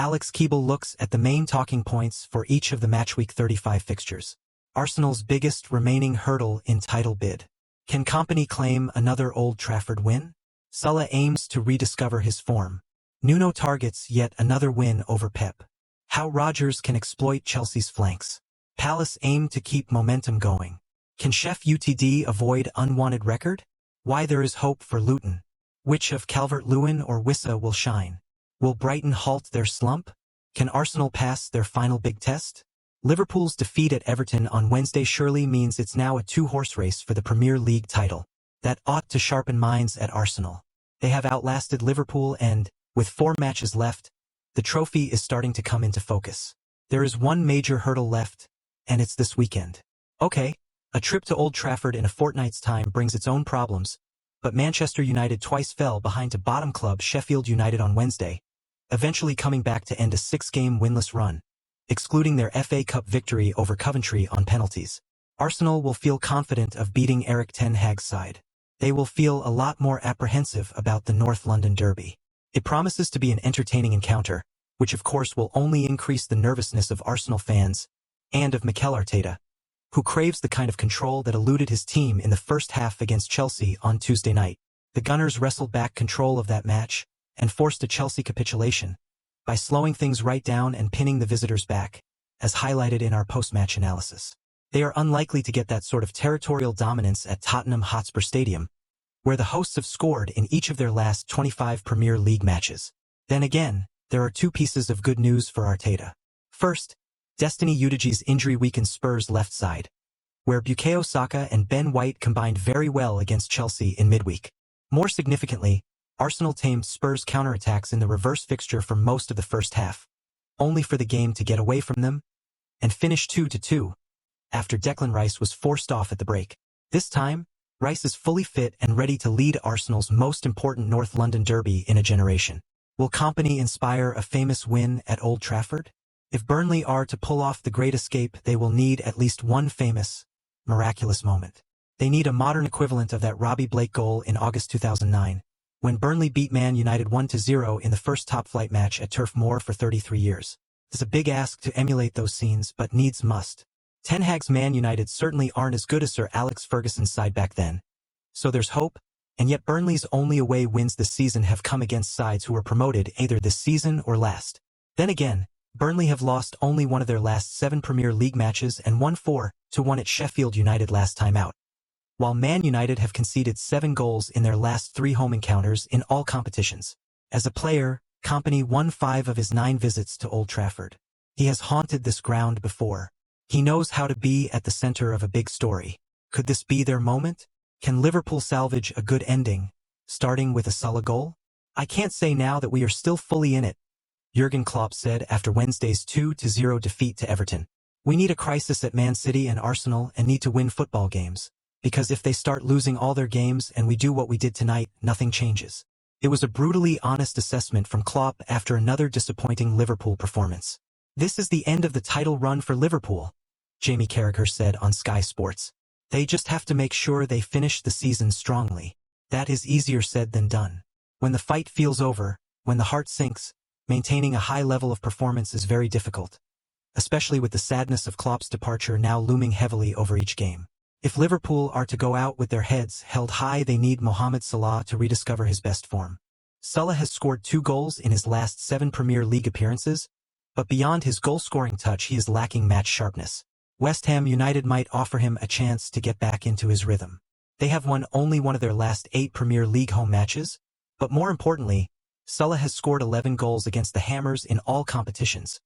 Alex Keble looks at the main talking points for each of the Matchweek 35 fixtures. Arsenal's biggest remaining hurdle in title bid. Can Kompany claim another Old Trafford win? Salah aims to rediscover his form. Nuno targets yet another win over Pep. How Rodgers can exploit Chelsea's flanks. Palace aim to keep momentum going. Can Chef UTD avoid unwanted record? Why there is hope for Luton. Which of Calvert-Lewin or Wissa will shine? Will Brighton halt their slump? Can Arsenal pass their final big test? Liverpool's defeat at Everton on Wednesday surely means it's now a two-horse race for the Premier League title. That ought to sharpen minds at Arsenal. They have outlasted Liverpool and, with 4 matches left, the trophy is starting to come into focus. There is one major hurdle left, and it's this weekend. Okay, a trip to Old Trafford in a fortnight's time brings its own problems, but Manchester United twice fell behind to bottom club Sheffield United on Wednesday, eventually coming back to end a 6-game winless run, excluding their FA Cup victory over Coventry on penalties. Arsenal will feel confident of beating Erik ten Hag's side. They will feel a lot more apprehensive about the North London derby. It promises to be an entertaining encounter, which of course will only increase the nervousness of Arsenal fans, and of Mikel Arteta, who craves the kind of control that eluded his team in the first half against Chelsea on Tuesday night. The Gunners wrestled back control of that match, and forced a Chelsea capitulation, by slowing things right down and pinning the visitors back, as highlighted in our post-match analysis. They are unlikely to get that sort of territorial dominance at Tottenham Hotspur Stadium, where the hosts have scored in each of their last 25 Premier League matches. Then again, there are 2 pieces of good news for Arteta. First, Destiny Udogi's injury weakened Spurs' left side, where Bukayo Saka and Ben White combined very well against Chelsea in midweek. More significantly, Arsenal tamed Spurs' counterattacks in the reverse fixture for most of the first half, only for the game to get away from them and finish 2-2, after Declan Rice was forced off at the break. This time, Rice is fully fit and ready to lead Arsenal's most important North London derby in a generation. Will Kompany inspire a famous win at Old Trafford? If Burnley are to pull off the great escape, they will need at least one famous, miraculous moment. They need a modern equivalent of that Robbie Blake goal in August 2009. When Burnley beat Man United 1-0 in the first top-flight match at Turf Moor for 33 years. It's a big ask to emulate those scenes, but needs must. Ten Hag's Man United certainly aren't as good as Sir Alex Ferguson's side back then. So there's hope, and yet Burnley's only away wins this season have come against sides who were promoted either this season or last. Then again, Burnley have lost only one of their last 7 Premier League matches and won 4-1 at Sheffield United last time out, while Man United have conceded 7 goals in their last 3 home encounters in all competitions. As a player, Kompany won 5 of his 9 visits to Old Trafford. He has haunted this ground before. He knows how to be at the center of a big story. Could this be their moment? Can Liverpool salvage a good ending, starting with a Salah goal? I can't say now that we are still fully in it, Jurgen Klopp said after Wednesday's 2-0 defeat to Everton. We need a crisis at Man City and Arsenal and need to win football games. Because if they start losing all their games and we do what we did tonight, nothing changes. It was a brutally honest assessment from Klopp after another disappointing Liverpool performance. This is the end of the title run for Liverpool, Jamie Carragher said on Sky Sports. They just have to make sure they finish the season strongly. That is easier said than done. When the fight feels over, when the heart sinks, maintaining a high level of performance is very difficult, especially with the sadness of Klopp's departure now looming heavily over each game. If Liverpool are to go out with their heads held high, they need Mohamed Salah to rediscover his best form. Salah has scored 2 goals in his last 7 Premier League appearances, but beyond his goal-scoring touch he is lacking match sharpness. West Ham United might offer him a chance to get back into his rhythm. They have won only one of their last 8 Premier League home matches, but more importantly, Salah has scored 11 goals against the Hammers in all competitions,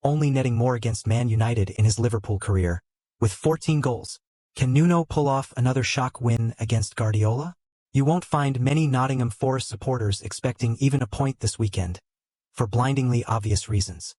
only netting more against Man United in his Liverpool career, with 14 goals. Can Nuno pull off another shock win against Guardiola? You won't find many Nottingham Forest supporters expecting even a point this weekend, for blindingly obvious reasons.